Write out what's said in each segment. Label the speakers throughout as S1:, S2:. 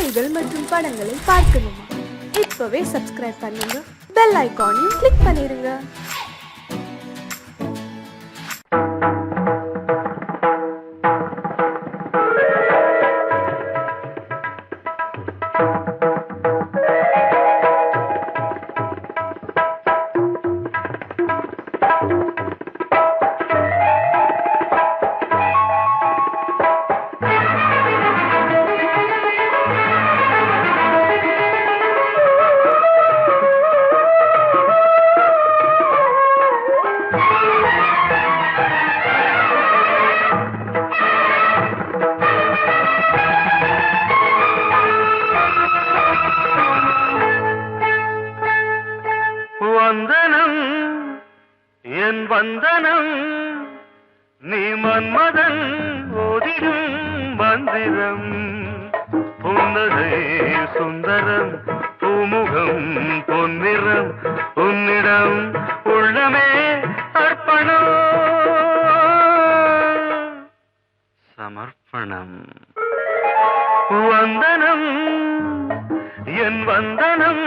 S1: காணொளிகள் மற்றும் படங்களை பார்க்கணுமா? இப்பவே சப்ஸ்கிரைப் பண்ணுங்க, பெல் ஐகானையும் கிளிக் பண்ணிருங்க.
S2: வந்தனம் என் வந்தனம் நீ மன்மதன் ஓதிடும் மந்திரம் புன்னகை சுந்தரம் பூமுகம் பொன்னிறம் உன்னிடம் உள்ளமே அர்ப்பணம் சமர்ப்பணம் வந்தனம் என் வந்தனம்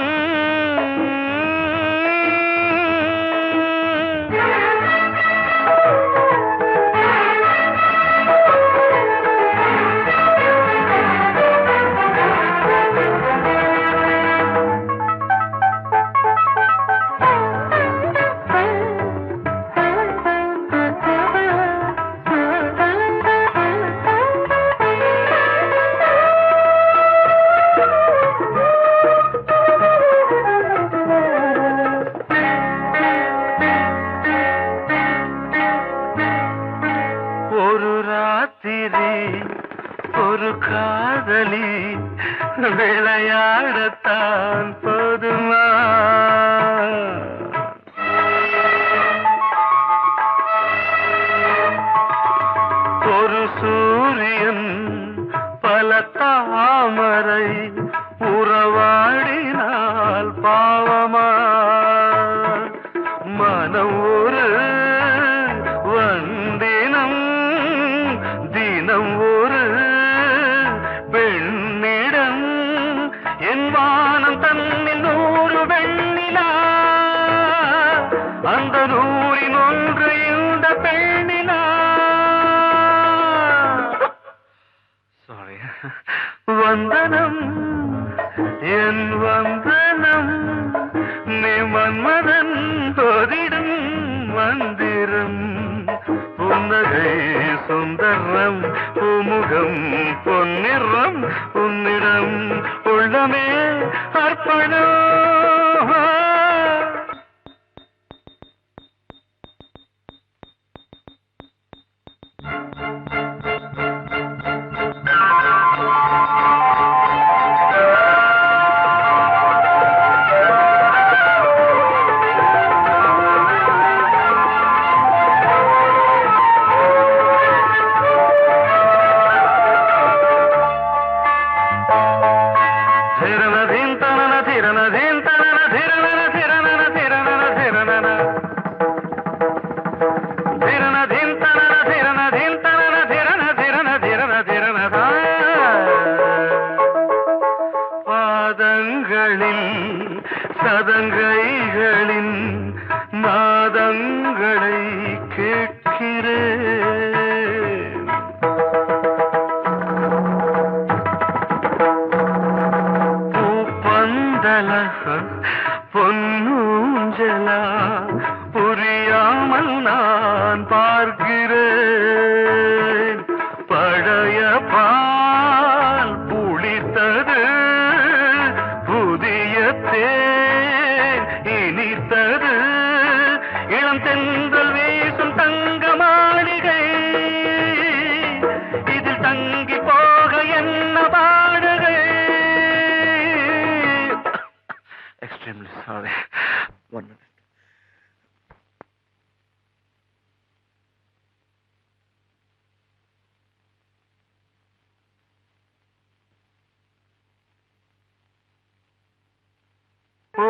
S2: ஒரு ராத்திரி ஒரு காதலி விளையாடத்தான் போதுமா? ஒரு சூரியன் பல தாமரை உறவாடினால் பாவமா? மனம் ஒரு வந்தினம் தினம் ஒரு பெண்ணிடம் என் வானம் தன்னில் 100 வெண்ணிலா அந்த 100இன் ஒன்று இந்த பெண்ணிலா. சாரி. வந்தனம் என் வந்தனம் நீ மன்மதன் ஓதிடும் மந்திரம் புன்னகை சுந்தரம் பூமுகம் பொன்னிறம் உன்னிடம் உள்ளமே அர்ப்பணம். பாதங்களில் சதங்கைகளின் நாதங்களை கேட்கிறேன். பூப்பந்தல பொன்னூஞ்சலா புரியாமல் நான் பார்க்கிறேன். பழைய பால் புளித்தது புதிய தேன் இனித்தது இளம் தென்றல் வீசும் தங்க மாளிகை இதில் தங்கி போக என்ன பாடுகை. Extremely sorry. 1 minute.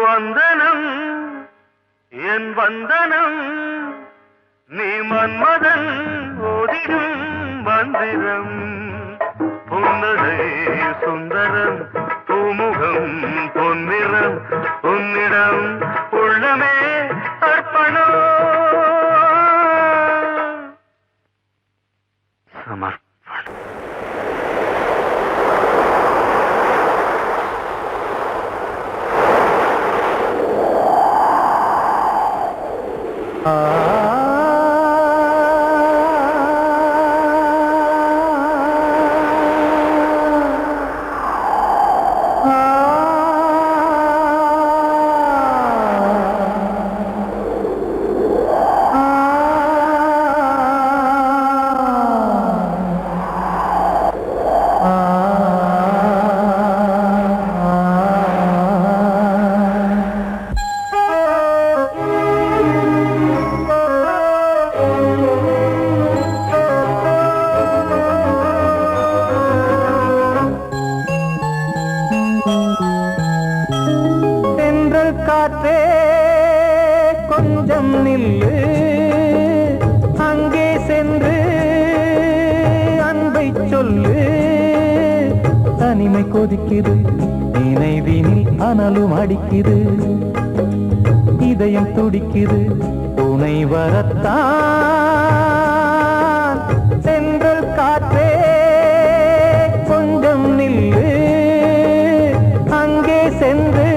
S2: வந்தனம் என் வந்தனம் நீ மன்மதன் ஓதிடும் மந்திரம் புன்னகை சுந்தரம்
S3: தென்றல் காற்றே கொஞ்சம் நில்லு, அங்கே சென்று அன்பை சொல்லு. தனிமை கொதிக்குது, நினைவினில் அனலும் அடிக்குது, இதயம் துடிக்குது, துணை வரத்தான். தென்றல் காற்றே கொஞ்சம் நில்லு, அங்கே சென்று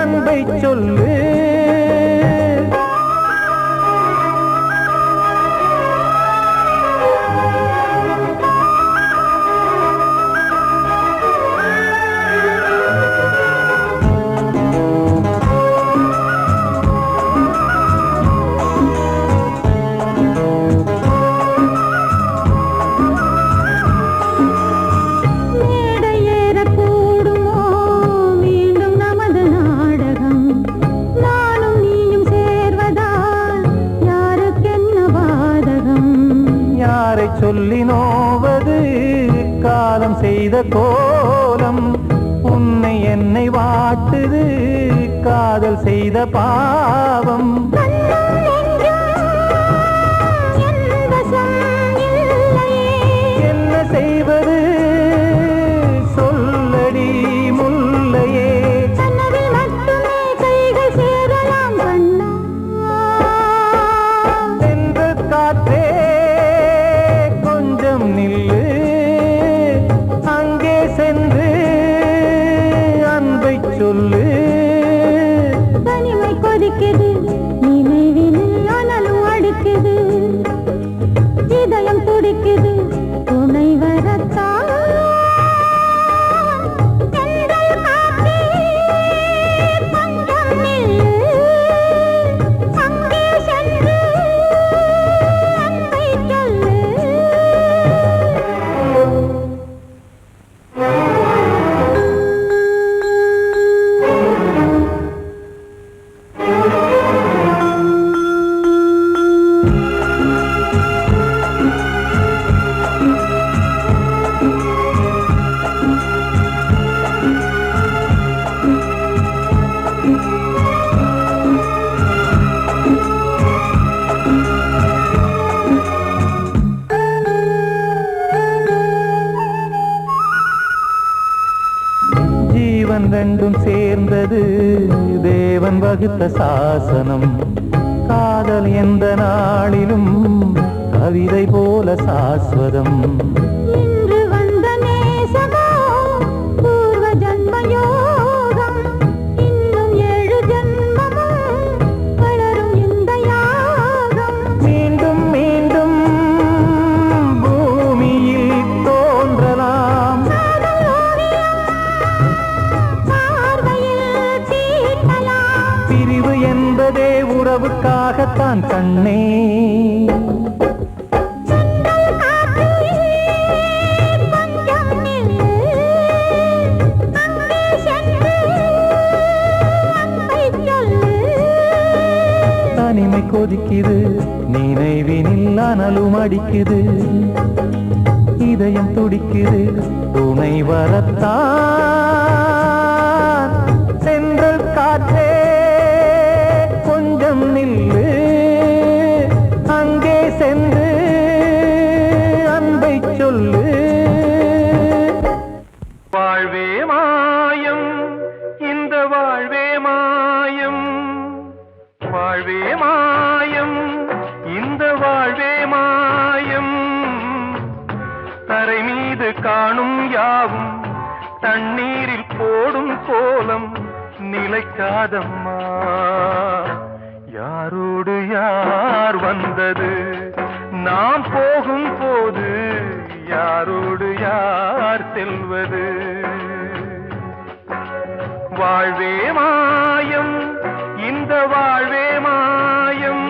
S3: அன்பை சொல்லு. சொல்லி நோவது காலம் செய்த கோலம், உன்னை என்னை வாட்டுது காதல் செய்த பாவம். என்ன செய்வது சொல்லடி முல்லையே. சென்று காற்றே நில்லு, அங்கே சென்று அன்பை சொல்லு.
S4: தனிமை கொதிக்குது, நினைவினில் அனலும் அடிக்குது, இதயம் துடிக்குது, துணை வரத்தான். ஜீவன் ரெண்டும் சேர்ந்தது தேவன் வகுத்த சாசனம். காதல் எந்த நாளிலும் கவிதை போல சாஸ்வதம். இன்று வந்த நேசமோ பூர்வ ஜன்ம யோகம், இன்னும் 7 ஜன்மமும் வளரும் இந்த யாகம்.
S3: மீண்டும் மீண்டும் பூமியில் தோன்றலாம், பிரிவு என்பதே உறவுக்காகத்தான் கண்ணே. தனிமை கொதிக்குது, நினைவினில் அனலும் அடிக்குது, இதயம் துடிக்குது, துணை வரத்தான். சென்றல் காற்றே கொஞ்சம் நில்லு, அங்கே சென்று அன்பை சொல்லு.
S2: வாழ்வே மாயம், இந்த வாழ்வே மாயம், வாழ்வே மாயம், இந்த வாழ்வே மாயம். தரை மீது காணும் யாவும் தண்ணீரில் போடும் கோலம் நிலைக்காதம்மா. யாரோடு யார் வந்தது நாம் போகும் போது, யாரோடு யார் செல்வது. வாழ்வே மாயம், இந்த வாழ்வே மாயம்.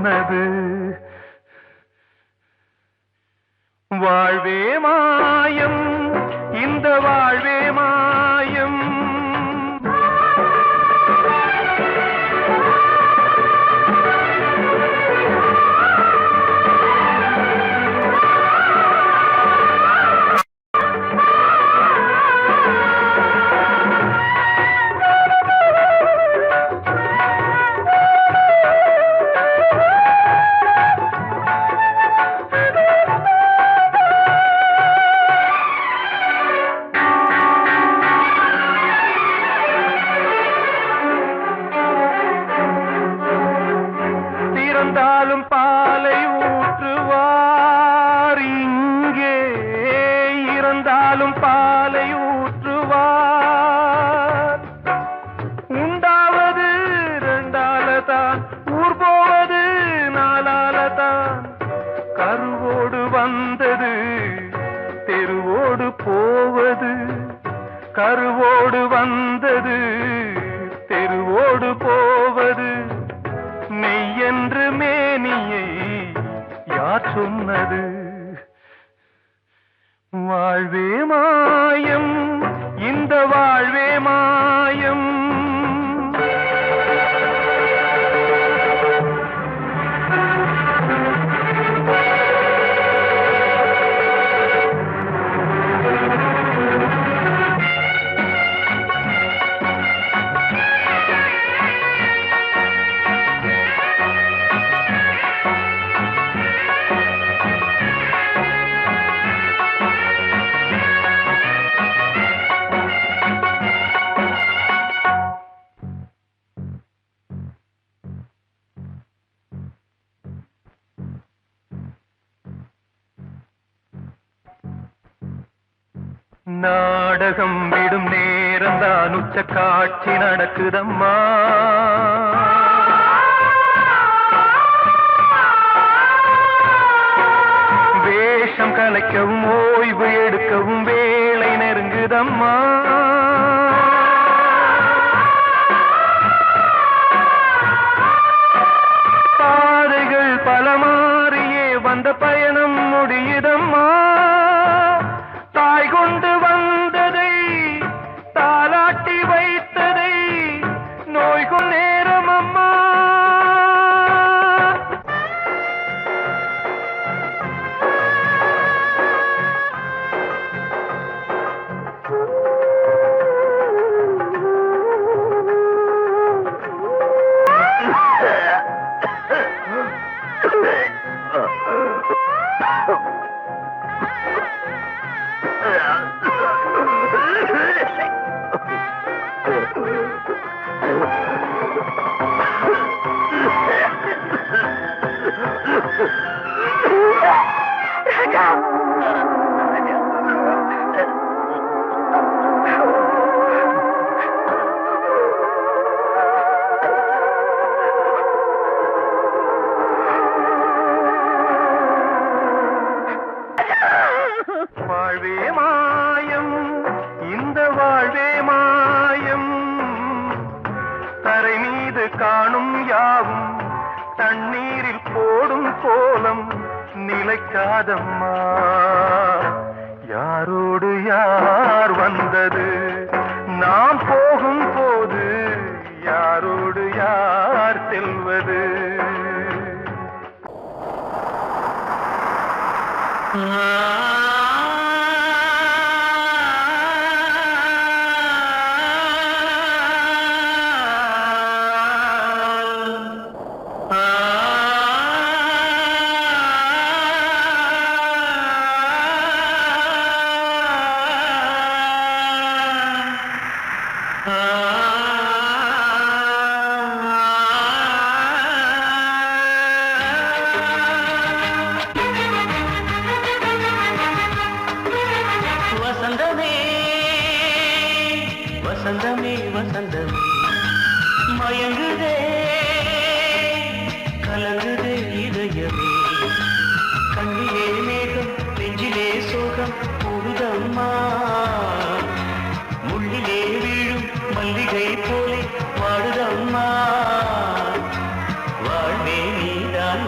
S2: சொன்னது. வாழ்வே மாயம், இந்த வாழ்வே மாயம். இறந்தாலும் பாலை ஊற்றுவார் இங்கே, இறந்தாலும் பாலை ஊற்றுவார். உண்டாவது ரெண்டாலதான், ஊர் போவது நாலாலதான். கருவோடு வந்தது தெருவோடு போவது, கருவோடு வந்தது தெருவோடு போவது. மெய்யென்று மேனியை யார் சொன்னது? வாழ்வே மாயம், இந்த வாழ்வே மாயம். நாடகம் விடும் நேரம்தான் உச்ச காட்சி நடக்குதம்மா. வேஷம் கலைக்கவும் ஓய்வு எடுக்கவும் வேளை நெருங்குதம்மா. பாதைகள் பல மாறியே வந்த பயணம் முடியுதம்மா. தாய் கொண்டு வந்ததை தாலாட்டி வைத்ததை நோய்கள் நேரம் அம்மா. வாழ்வே மாயம், இந்த வாழ்வே மாயம். தரை மீது காணும் யாவும் தண்ணீரில் போடும் கோலம் நிலைக்காதம்மா. யாரோடு யார் வந்தது நாம் போகும் போது, யாரோடு யார் செல்வது?
S5: வசந்தமே வசந்தமே வசந்தமே மயங்குதே கலங்குதே இதயமே. கண்ணிலே மேகம் நெஞ்சிலே சோகம் கூடுதம்மா. முள்ளிலே வீழும் மல்லிகை போலே வாடுதம்மா. வாழ்வே நீதான்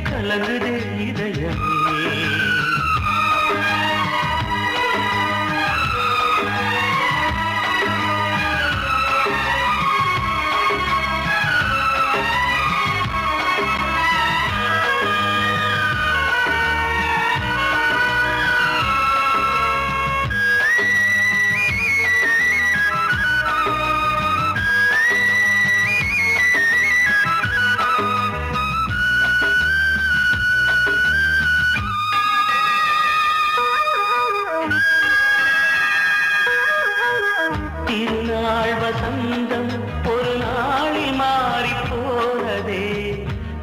S5: கலங்குதே இதயமே திருநாள் வசந்தம் ஒரு நாளில் மாறி போனதே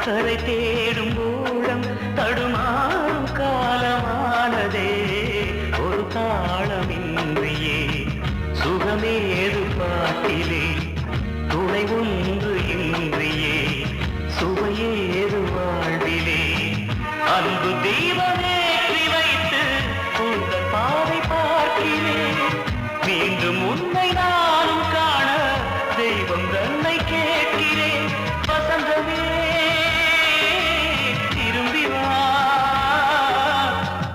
S5: கரை தேடும் ஊழம் தடுமாறும் காலமானதே ஒரு தாளமின்றியே சுகமேது பாட்டிலே துணை ஒன்று இன்றியே சுவையேது வாழ்விலே அன்பு தீபமேற்றி வைத்து உங்கள் பாதை பார்க்கிறேன் மீண்டும் உன்னை நானும் காண தெய்வம் தன்னை கேட்கிறேன் வசந்தமே திரும்பி வா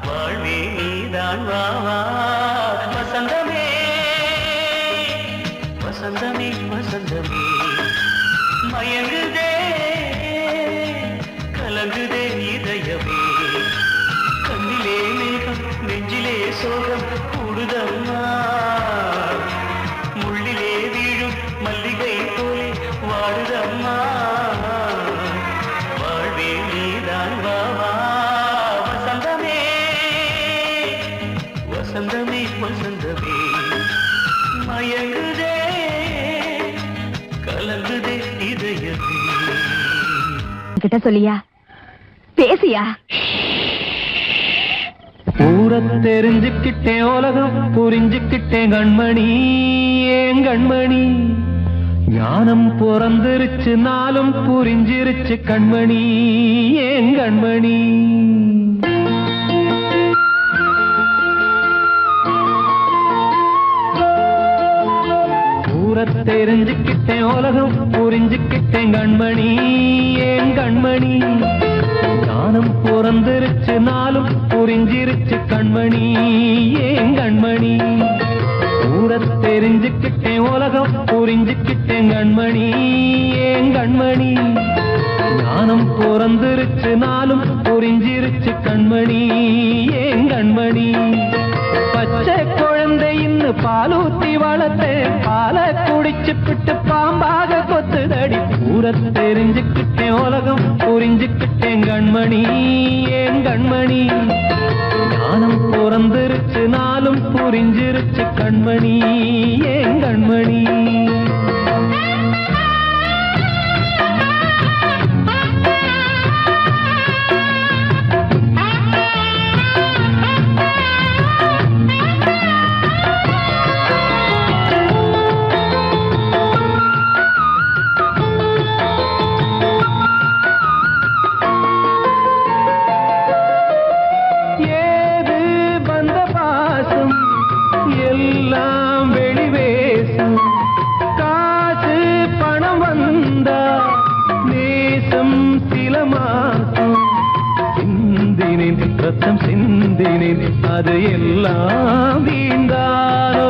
S5: வாழ்வே நீதான் வா வா வசந்தமே வசந்தமே வசந்தமே மயங்குதே கலங்குதே இதயமே கண்ணிலே மேகம் நெஞ்சிலே சோகம் கூடுதம்மா முள்ளிலே வீழும் மல்லிகை போலே வாடுதம்மா வாழ்வே நீதான் வா வா வசந்தமே வசந்தமே வசந்தமே மயங்குதே கலங்குதே இதயமே
S6: கிட்ட சொல்லியா பேசியா
S4: ஊரை தெரிஞ்சுக்கிட்டேன் உலகம் புரிஞ்சுக்கிட்டேன் கண்மணி ஏன் கண்மணி ஞானம் பிறந்திருச்சு நாளும் புரிஞ்சிருச்சு கண்மணி ஏன் கண்மணி ஊரை தெரிஞ்சுக்கிட்டேன் உலகம் புரிஞ்சுக்கிட்டேன் கண்மணி ஏன் கண்மணி ஞானம் பிறந்திருச்சு நாளும் புரிஞ்சிருச்சு கண்மணி ஏன் கண்மணி ஊரை தெரிஞ்சுக்கிட்டேன் உலகம் புரிஞ்சுக்கிட்டேன் கண்மணி ஏன் கண்மணி ஞானம் பிறந்திருச்சு நாளும் புரிஞ்சிருச்சு கண்மணி ஏன் கண்மணி பச்சை குழந்தை இன்னும் பாலூத்தி வளர்த்து பாலை குடிச்சு பிட்டு பாம்பாக கொத்துதடி ஊரை தெரிஞ்சுக்கிட்டேன் உலகம் புரிஞ்சுக்கிட்டேன் கண்மணி ஏன் கண்மணி ஞானம் பிறந்திருச்சு நாளும் புரிஞ்சிருச்சு கண்மணி ஏன் கண்மணி ரத்தம் சிந்தினேன் அது எல்லாம் வீந்தாரோ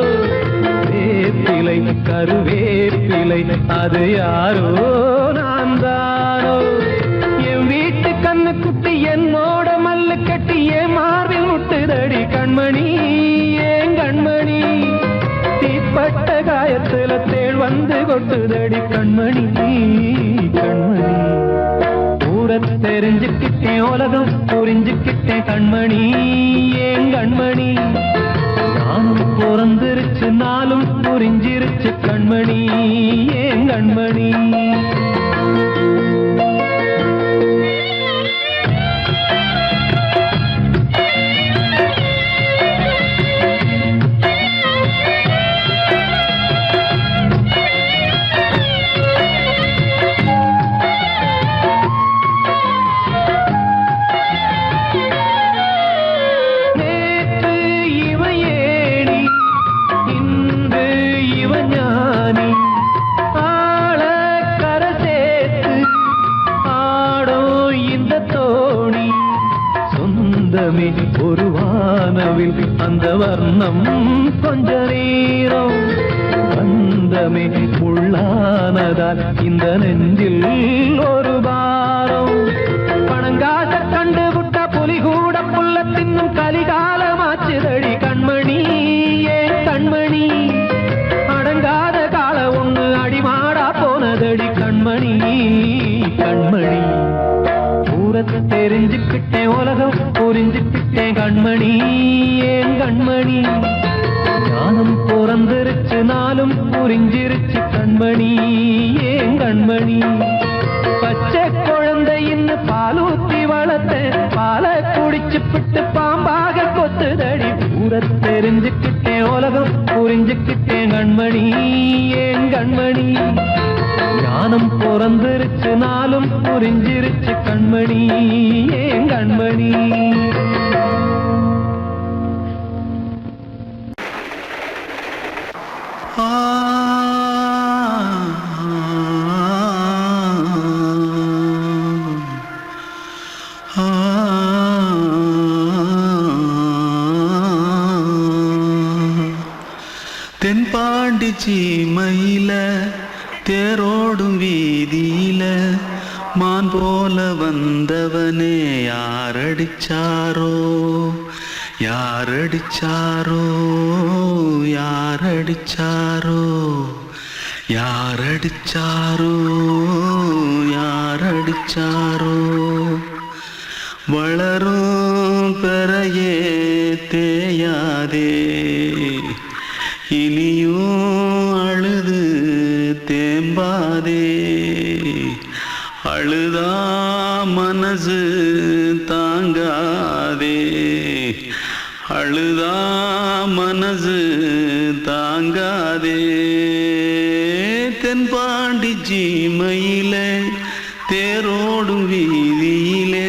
S4: வேப்பிலை கருவேப்பிலை அது யாரோ நான் தானோ என் வீட்டு கண்ணு குட்டி என்னோட மல்லு கட்டி என் மார்பில் முட்டுதடி கண்மணி ஏன் கண்மணி தீப்பட்ட காயத்துல தேள் வந்து கொட்டுதடி கண்மணி கண்மணி ஊரை தெரிஞ்சுக்கிட்டேன் உலகம் புரிஞ்சுக்கிட்டேன் கண்மணி ஏன் கண்மணி ஞானம் பிறந்திருச்சு நாளும் புரிஞ்சிருச்சு கண்மணி ஏன் கண்மணி காலமே ஒரு வானவில் அந்த வர்ணம் கொஞ்ச நேரம் பந்தமே உள்ளானதால் இந்த நெஞ்சில் ஒரு பாரம் பணங்காச கண்டு விட்ட புலி கூட புல்ல தின்னும் கலிகாலமாச்சுதடி கண்மணி ஏன் கண்மணி அடங்காத கால ஒண்ணு அடிமாடா போனதடி கண்மணி கண்மணி ஊரத்தை தெரிஞ்சுக்கிட்டேன் உலகம் புரிஞ்சுக்கிட்டேன் கண்மணி ஏன் கண்மணி ஞானம் பிறந்திருச்சு நாளும் புரிஞ்சிருச்சு கண்மணி ஏன் கண்மணி பச்சை குழந்தையின்னு பாலூத்தி வளர்த்த பாலை குடிச்சு பிட்டு பாம்பாக கொத்துதடி ஊரை தெரிஞ்சுக்கிட்டேன் உலகம் புரிஞ்சுக்கிட்டேன் கண்மணி ஏன் கண்மணி ஞானம் பிறந்திருச்சு நாளும் புரிஞ்சிருச்சு கண்மணி ஏன் கண்மணி
S7: தென்பாண்டி சீமையில தேரோடும் வீதியில மான் போல வந்தவனே யாரடிச்சாரோ யாரடிச்சாரோ யாரடிச்சாரோ யாரடிச்சாரோ யாரடிச்சாரோ வளரும் பெறையே தேயாதே இனியும் அழுது தேம்பாதே அழுதா மனசு தாங்காதே அழுதா மனசு தாங்காதே தென்பாண்டி சீமையிலே தேரோடும் வீதியிலே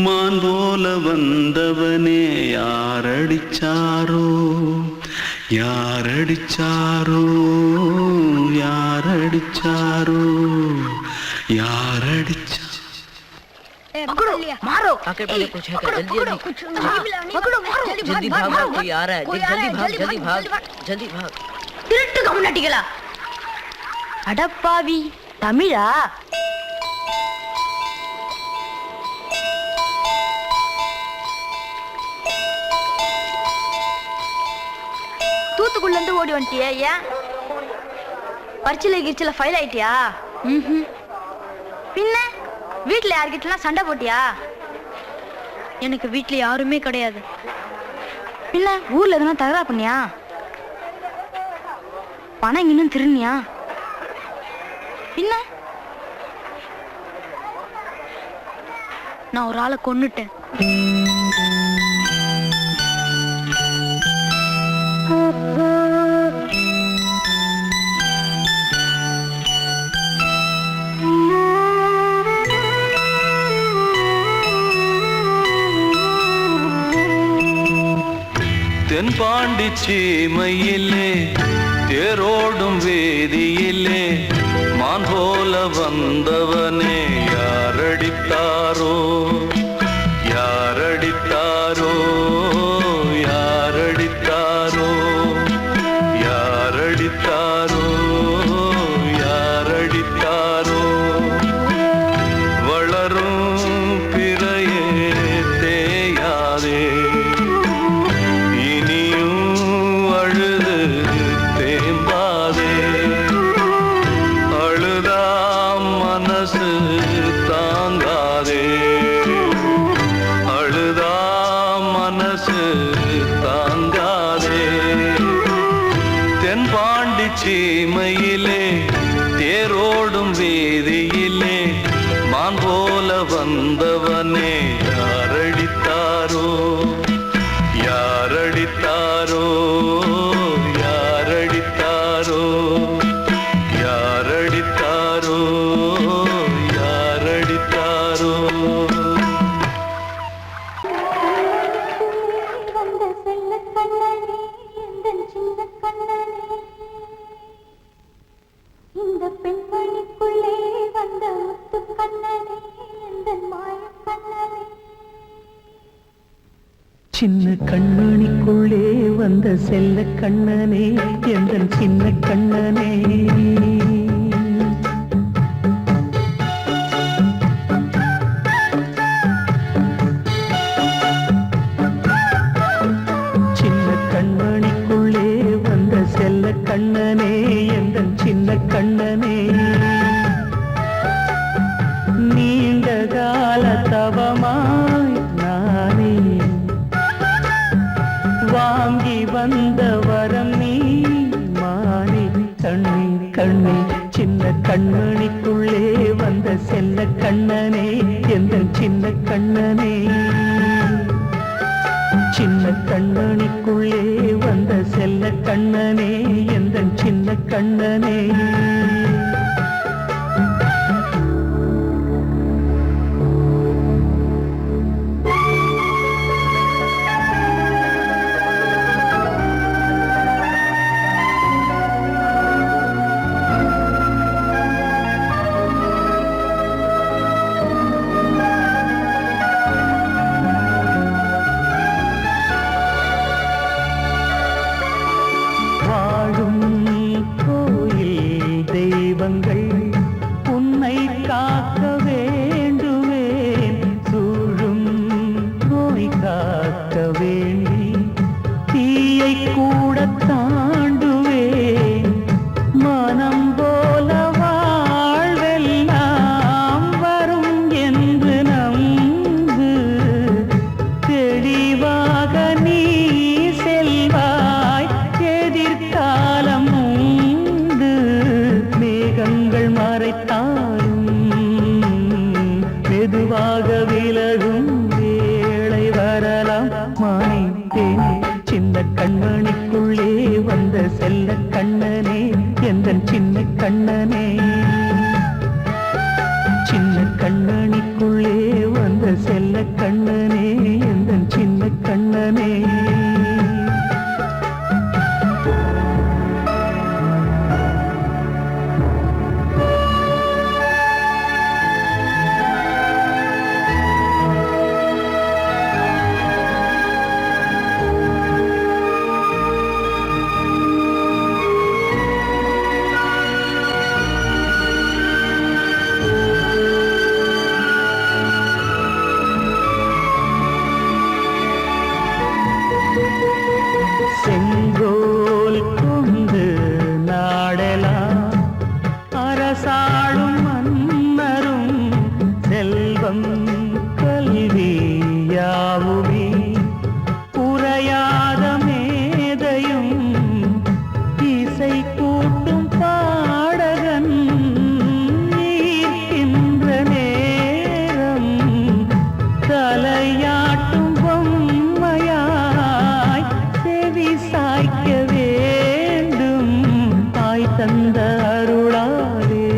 S7: மான் போல வந்தவனே யாரடிச்சாரோ யாரடிச்சாரோ யாரடிச்சாரோ யாரடிச்சா
S6: पकड़ो मारो
S8: आके पहले कुछ है क्या
S6: पकड़ो मारो
S8: जल्दी भाग कोई आ रहा है जल्दी भाग
S6: திருட்டு கம்முனட்டிகளா அடப்பாவி தமிழா தூத்துக்குள்ள இருந்து ஓடி வந்துட்டியா ஏன் பரிச்சையில கிரிச்சில ஃபைல் ஆயிட்டியா பின்ன வீட்டுல யார்கிட்டலாம் சண்டை போட்டியா எனக்கு வீட்டுல யாருமே கிடையாது பின்ன ஊர்ல எதுனா தகராறு பண்ணியா பணம் இன்னும் திருநியா பின்ன நான் ஒரு ஆளை கொன்னுட்டேன்
S7: தென்பாண்டி சீமையிலே தேரோடும் வேதியிலே மான் போல வந்தவனே யாரடித்தாரோ யாரடித்தாரோ யாரடித்தாரோ யாரடித்தாரோ யாரடித்தாரோ வளரும் பிறையே தேயாதே சீமையிலே தேரோடும் வேதியிலே மான் போல வந்தவனே யாரடித்தாரோ யாரடித்தாரோ யாரடித்தாரோ யாரடித்தாரோ யாரடித்தாரோ
S9: இந்த பெண் பணிக்குள்ளே வந்த முத்து கண்ணனே எந்த மாய கண்ணனே
S4: சின்ன கண்மணிக்குள்ளே வந்த செல்ல கண்ணனே எந்தன் சின்ன கண்ணனே சின்ன கண்மணிக்குள்ளே வந்த செல்ல கண்ணனே எந்தன் சின்ன கண்ணனே நீண்ட கால தவமாய் நானே வாங்கி வந்த வரம் நீ மாறி கண்ணே கண்ணே சின்ன கண்மணிக்குள்ளே வந்த செல்ல கண்ணனே எந்தன் சின்ன கண்ணனே சின்ன கண்மணிக்குள்ளே வந்த செல்ல கண்ணனே எந்தன் சின்ன கண்ணனே உன்னை காக்க வேண்டுவேன் சூழும் நோய் காக்க வேண்டி தீயை கூட தாண்டுவேன் மனம் போல வாழ்வெல்லாம் வரும் என்று நம்பு தெளிவாக நீ செல்வாய் எதிர்காலம் மேகங்கள் மறைத்தாலும் மெதுவாக விலகும் வேளை வரலாம் மானேன் சின்ன கண்மணிக்குள்ளே வந்த செல்ல கண்ணனே எந்தன் சின்ன கண்ணனே சின்ன கண்மணிக்குள்ளே வந்த செல்ல கண்ணனே எந்தன் சின்ன கண்ணனே செங்கோல் கொண்டு நாடலாம் அரசாளும் மன்னரும் செல்வம் கல்வியாவுமே உரையாத மேதையும் இசை கூட்டும் பாடகன் ஈர்க்கின்ற நேரம் தலையாட்டும் பொம்மையாய் செவி சாய்க்க வேண்டும் தாய் தந்த அருளாலே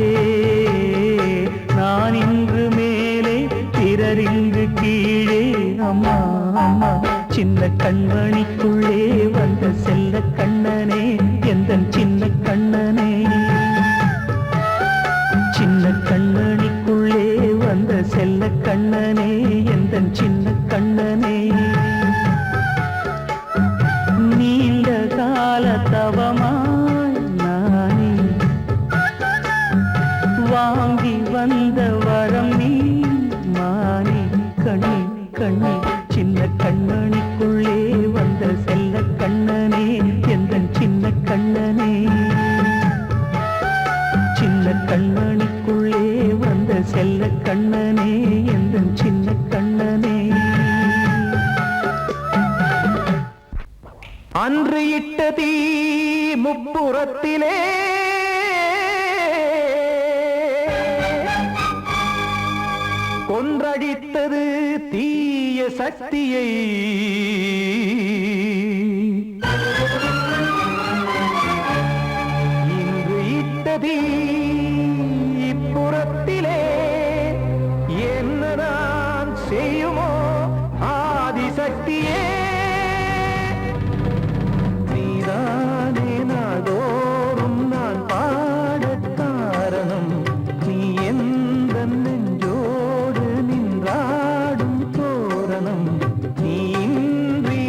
S4: நான் இன்று மேலே பிறரிங்கு கீழே அம்மா அம்மா சின்ன கண்மணிக்குள்ளே வந்த செல்ல கண்ணனே எந்தன் சின்ன கண்ணனே சின்ன கண்மணிக்குள்ளே வந்த செல்ல கண்ணனே எந்தன் சின்ன கண்ணனே நீண்ட கால தவமாய் நானே வாங்கி வந்த வரம் நீ மானே கண்ணே கண்ணே சின்ன கண்மணிக்குள்ளே வந்த செல்ல கண்ணனே எந்தன் சின்ன கண்ணனே சின்ன கண்மணிக்குள்ளே வந்த செல்ல கண்ணனே எந்தன் சின்ன கண்ணனே அன்று இட்ட தீ முப்புறத்திலே கொன்றடித்தது தீய சக்தியை இன்று இட்ட தீ இப்புறத்திலே என்னதான் செய்யுமோ ஆதிசக்தியே நீதானே நாடோறும் நான் பாடக் காரணம் நீ எந்த நெஞ்சோடு நின்றாடும் தோரணம் நீ இன்றி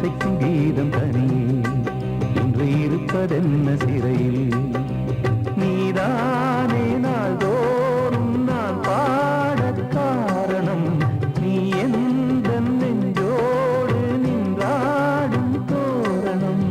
S4: இசைக்கும் கீதம் தனியே இன்று இருப்பதென்ன சிறையில் நீதானே நாள்தோறும் நான் பாடக் காரணம் நீ எந்த நெஞ்சோடு நின்றாடும் தோரணம்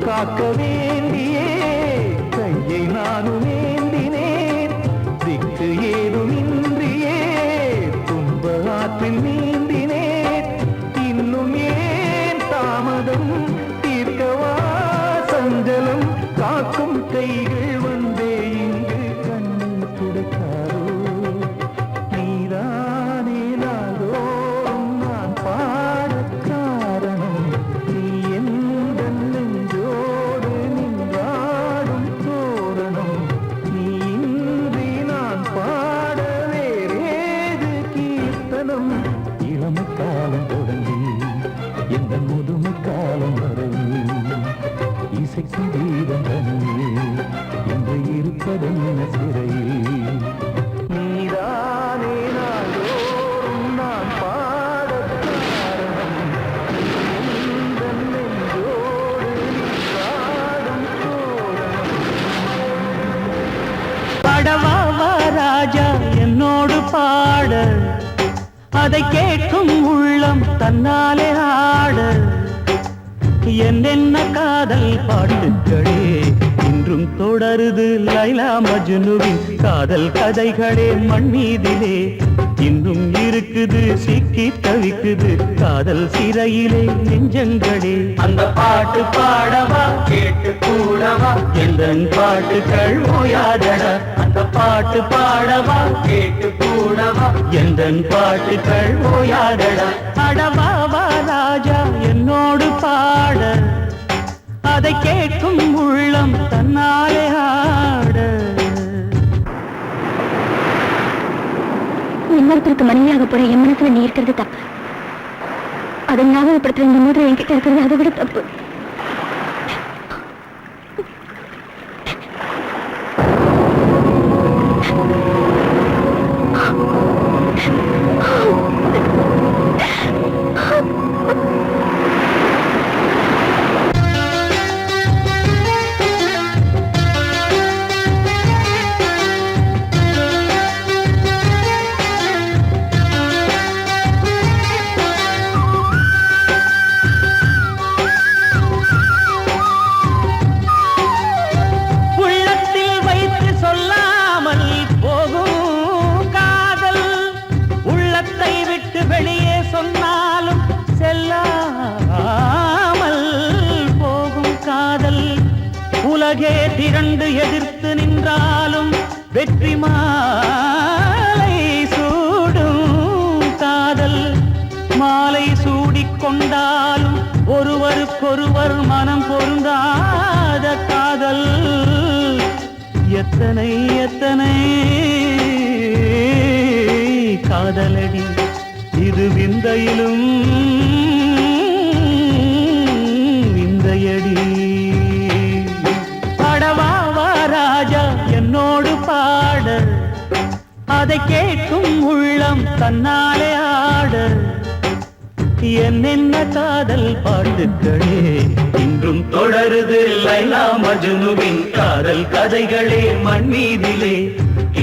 S4: காக்க வேண்டியே கையை நானும் ஏந்தினேன் திக்கு ஏதுமின்றியே துன்ப ஆற்றில் நீந்தினேன் இன்னும் ஏன் தாமதம் தீர்க்கவா சஞ்சலம் காக்கும் கைகள் வந்தே இங்கு கண்ணை துடைக்காரோ நீதானே நாள்தோறும் நான் பாடக் காரணம் நீ எந்த நெஞ்சோடு நின்றாடும் தோரணம் நீ இன்றி நான் பாட வேறேது கீர்த்தனம் இளமை காலம் தொடங்கி எந்த முதுமை காலம் வரையில் இசைக்கு வீதம் தனியே என்று இருப்பதென்ன சிறையில் நீதானே நாள்தோறும் நான் பாடக் காரணம் எந்த நெஞ்சோடு நின்றாடும் தோரணம்
S3: பாடவா ராஜா என்னோடு பாட அதை கேட்கும் உள்ளம் தன்னாலே ஆட என்னென்ன காதல் பாட்டுகளே இன்றும் தொடருது லைலா மஜ்னுவின் காதல் கதைகளே மண் மீதிலே இன்னும் இருக்குது சிக்கி தவிக்குது காதல் சிறையிலே நெஞ்சங்களே அந்த பாட்டு பாடவா கேட்டு கூடவா எந்த பாட்டுகள் ஓயாதடா அந்த பாட்டு பாடவா கேட்டு கூடவா எந்த பாட்டுகள் ஓயாதடா அடவாவா ராஜா என்னோடு பாட அதை கேட்கும் உள்ளம் தன்னாலே ஆட
S6: இன்னொருத்தருக்கு மனைவியாக போற என் மனசுல நீ இருக்கிறது தப்பு அதை ஞாபகப்படுத்துற இந்த மூன்று என்கிட்ட இருக்கிறது அதை விட தப்பு
S3: உலகே திரண்டு எதிர்த்து நின்றாலும் வெற்றி மாலை சூடும் காதல். மாலை சூடிக்கொண்டாலும் ஒருவருக்கொருவர் மனம் பொருந்தாத காதல். எத்தனை எத்தனை காதலடி இது விந்தையிலும் விந்தையடி. பாடவா ராஜா என்னோடு பாட, அதை கேட்கும் உள்ளம் தன்னாலே ஆட. என்னென்ன காதல் பாட்டுக்களே இன்றும் தொடருது லைலா மஜ்னுவின் காதல் கதைகளே மண் மீதிலே.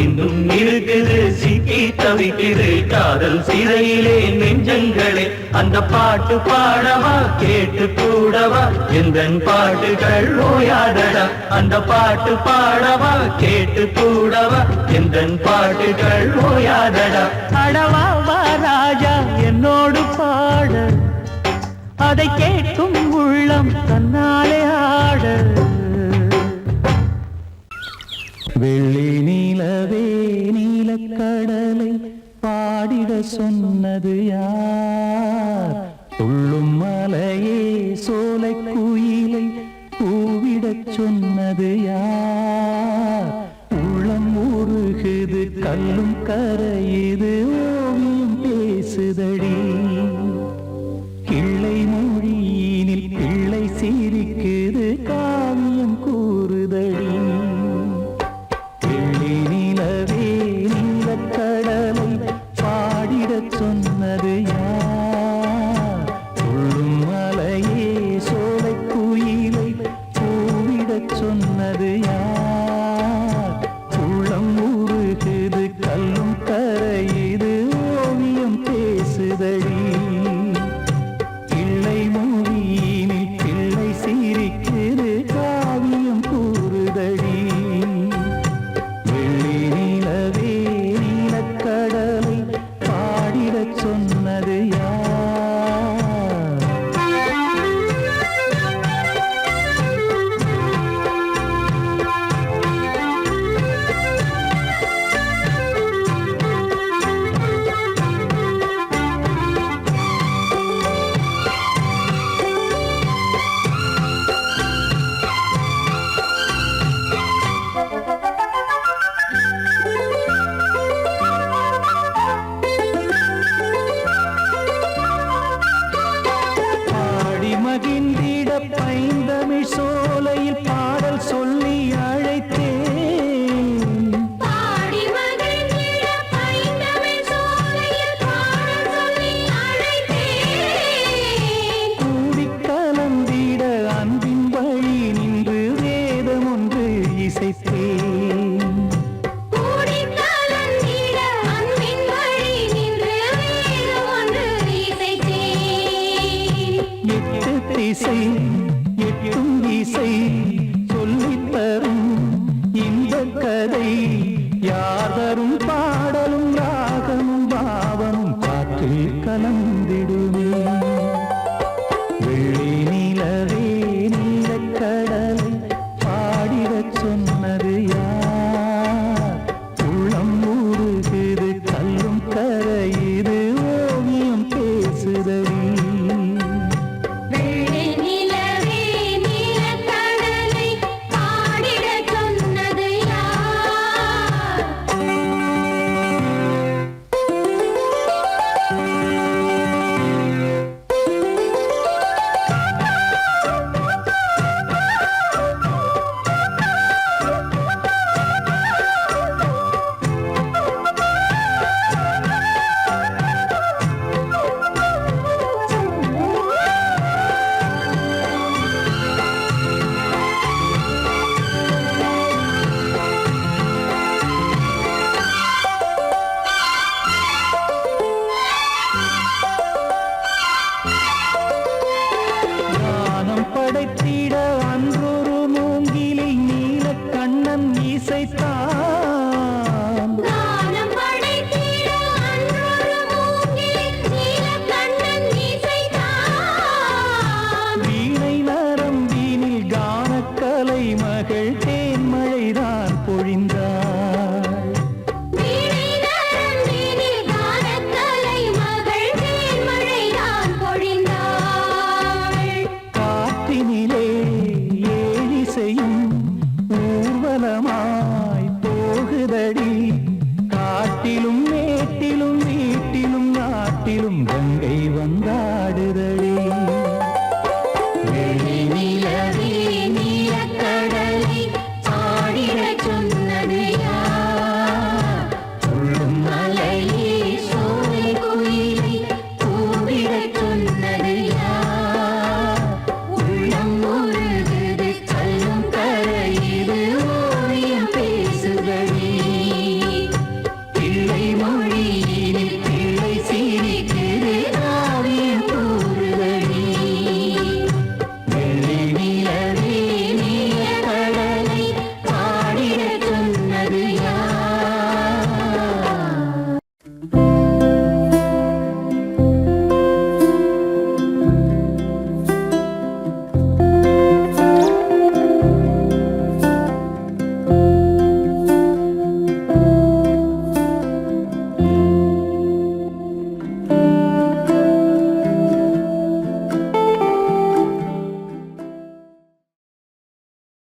S3: இன்னும் இருக்குது சிக்கி தவிக்குது காதல் சிறையிலே நெஞ்சங்களே. அந்த பாட்டு பாடவா கேட்டு கூடவா எந்தன் பாட்டுகள் ஓயாதடா. அந்த பாட்டு பாடவா கேட்டு கூடவா எந்தன் பாட்டுகள் ஓயாதடா. அடவா வா ராஜா என்னோடு பாட, அதை கேட்கும் உள்ளம் தன்னாலே ஆட.
S4: வெள்ளி நீலவே நீலக்கடலை பாடிட சொன்னது யார்? துள்ளும் மலையே சோலை குயிலை கூவிடச் சொன்னது யார்? உள்ளம் உருகுது கல்லும் கரையுது ஓவியம் பேசுதடி. கிள்ளை மொழியினில் பிள்ளை சிரிக்குது காவியம் கூறுதடி. வெள்ளி நிலவே நீலக்கடலை பாடிடச் சொன்னது யார்? துள்ளும் மலையே சோலை குயிலை கூவிடச் சொன்னது யார்? உள்ளம் உருகுது கல்லும் கரையுது ஓவியம் பேசுதடி. பிள்ளை மொழியினில் பிள்ளை சிரிக்குது காவியம் கூறுதடி. காட்டிலும் மேட்டிலும் வீட்டிலும் நாட்டிலும் கங்கை வந்தாடுதடி வெள்ளி நிலவே நீலக்கடலை பாடிடச் சொன்னது யார்? துள்ளும் மலையே சோலை குயிலை கூவிடச் சொன்னது யார்? உள்ளம் உருகுது கல்லும் கரையுது ஓவியம் பேசுதடி பிள்ளை மொழியே